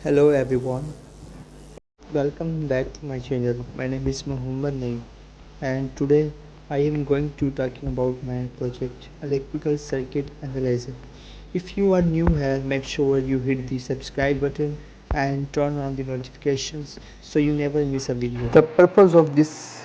Hello everyone, welcome back to my channel. My name is Muhammad Naeem and today I am going to talking about my project Electrical Circuit Analyzer. If you are new here, make sure you hit the subscribe button and turn on the notifications so you never miss a video. The purpose of this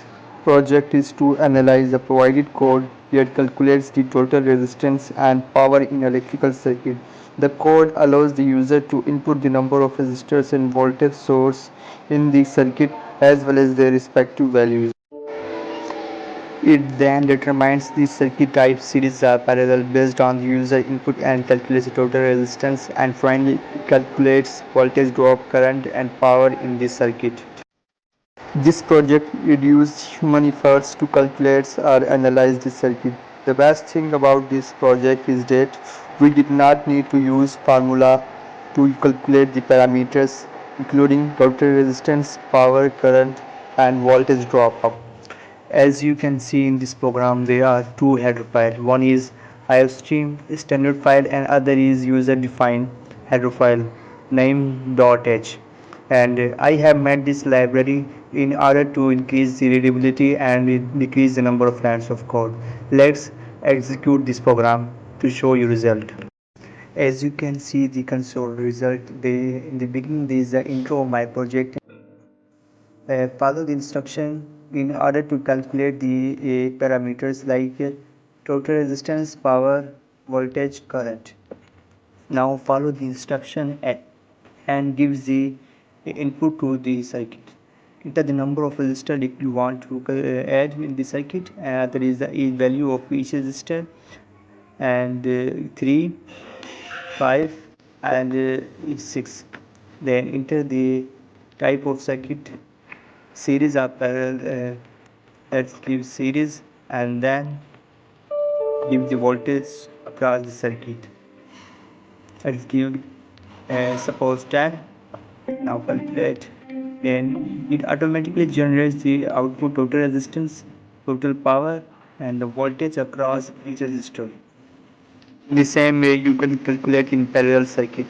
project is to analyze the provided code that calculates the total resistance and power in electrical circuit. The code allows the user to input the number of resistors and voltage source in the circuit as well as their respective values. It then determines the circuit type, series or parallel based on the user input and calculates the total resistance, and finally calculates voltage drop, current and power in the circuit. This project reduced human efforts to calculate or analyze the circuit. The best thing about this project is that we did not need to use formula to calculate the parameters including total resistance, power, current and voltage drop. As you can see in this program, there are two header files. One is iostream standard file and other is user defined header file name.h. And I have made this library in order to increase the readability and decrease the number of lines of code. Let's execute this program to show you result. As you can see the console result, in the beginning there is the intro of my project. Follow the instruction in order to calculate the parameters like total resistance, power, voltage, current. Now follow the instruction and gives the input to the circuit. Enter the number of resistors if you want to add in the circuit. There is the value of each resistor and 3, 5 and 6. Then enter the type of circuit, series or parallel. Let's give series and then give the voltage across the circuit. Let's give suppose 10. Now calculate. Then it automatically generates the output total resistance, total power and the voltage across each resistor. In the same way you can calculate in parallel circuit.